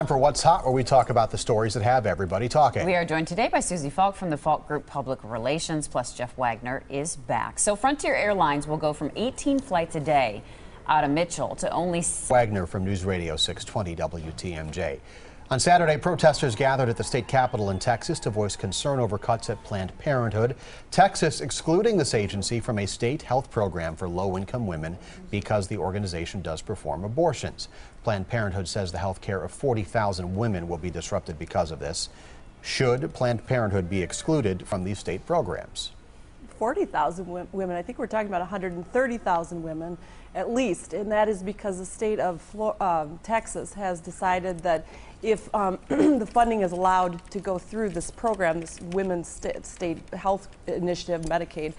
For What's Hot, where we talk about the stories that have everybody talking. We are joined today by Susie Falk from the Falk Group Public Relations, plus Jeff Wagner is back. So Frontier Airlines will go from 18 flights a day out of Mitchell to only... Wagner from News Radio 620 WTMJ. On Saturday, protesters gathered at the state capitol in Texas to voice concern over cuts at Planned Parenthood. Texas excluding this agency from a state health program for low-income women because the organization does perform abortions. Planned Parenthood says the health care of 40,000 women will be disrupted because of this. Should Planned Parenthood be excluded from these state programs? 40,000 women. I think we're talking about 130,000 women at least, and that is because the state of Texas has decided that if the funding is allowed to go through this program, this Women's State Health Initiative, Medicaid,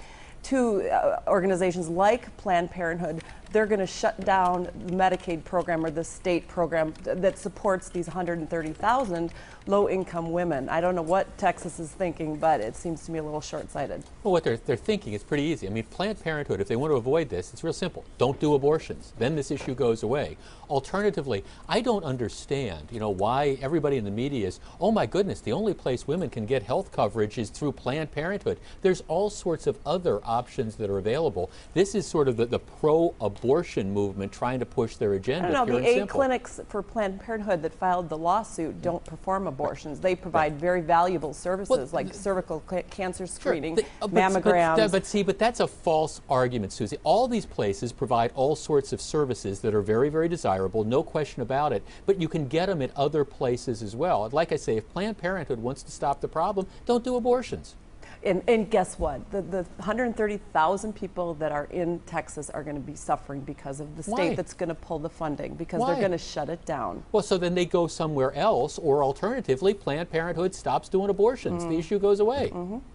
to organizations like Planned Parenthood, they're going to shut down the Medicaid program or the state program that supports these 130,000 low-income women. I don't know what Texas is thinking, but it seems to me a little short-sighted. Well, what they're thinking is pretty easy. I mean, Planned Parenthood, if they want to avoid this, it's real simple. Don't do abortions. Then this issue goes away. Alternatively, I don't understand, why everybody in the media is, oh my goodness, the only place women can get health coverage is through Planned Parenthood. There's all sorts of other options that are available. This is sort of the pro-abortion movement trying to push their agenda. I don't know, the 8 clinics for Planned Parenthood that filed the lawsuit don't perform abortions. They provide very valuable services like cervical cancer screening, mammograms. But that's a false argument, Susie. All these places provide all sorts of services that are very, very desirable, no question about it, but you can get them at other places as well. And like I say, if Planned Parenthood wants to stop the problem, don't do abortions. And guess what? The 130,000 people that are in Texas are going to be suffering because of the state that's going to pull the funding, because they're going to shut it down. Well, so then they go somewhere else, or alternatively, Planned Parenthood stops doing abortions. The issue goes away.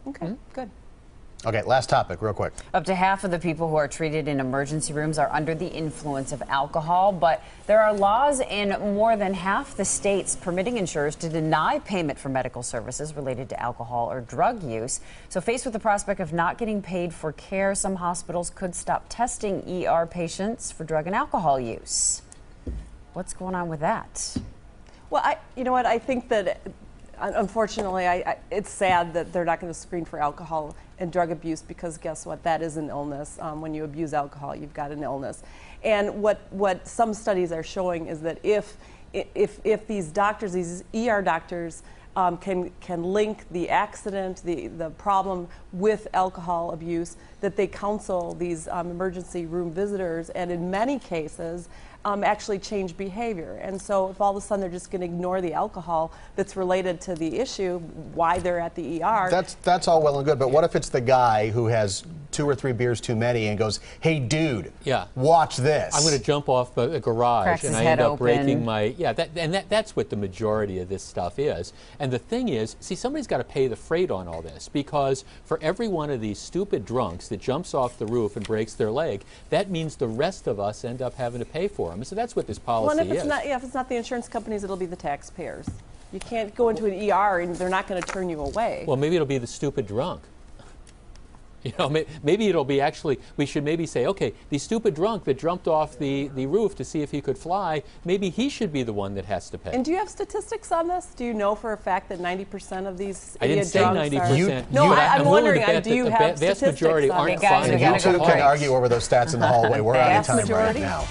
Okay, good. Okay, last topic, real quick. Up to half of the people who are treated in emergency rooms are under the influence of alcohol, but there are laws in more than half the states permitting insurers to deny payment for medical services related to alcohol or drug use. So faced with the prospect of not getting paid for care, some hospitals could stop testing ER patients for drug and alcohol use. What's going on with that? Well, you know what, I think that unfortunately, it's sad that they're not going to screen for alcohol and drug abuse, because guess what? That is an illness. When you abuse alcohol, you've got an illness. And what some studies are showing is that if these doctors, these ER doctors, can link the accident, the problem with alcohol abuse, that they counsel these emergency room visitors, and in many cases actually change behavior. And so if all of a sudden they're just going to ignore the alcohol that's related to the issue, why they're at the ER. That's all well and good, but what if it's the guy who has 2 or 3 beers too many and goes, hey dude, watch this. I'm going to jump off a garage Cracks and I end up breaking my, that's what the majority of this stuff is. And the thing is, see, somebody's got to pay the freight on all this, because for every one of these stupid drunks that jumps off the roof and breaks their leg, that means the rest of us end up having to pay for them. So that's what this policy is. If it's not the insurance companies, it'll be the taxpayers. You can't go into an ER and they're not going to turn you away. Well, maybe it'll be the stupid drunk. Maybe it'll be actually, we should maybe say, okay, the stupid drunk that jumped off the roof to see if he could fly, maybe he should be the one that has to pay. And do you have statistics on this? Do you know for a fact that 90% of these I didn't say 90%. No, I'm wondering, do you have statistics? The vast majority aren't You two can argue over those stats in the hallway. We're out of time right now.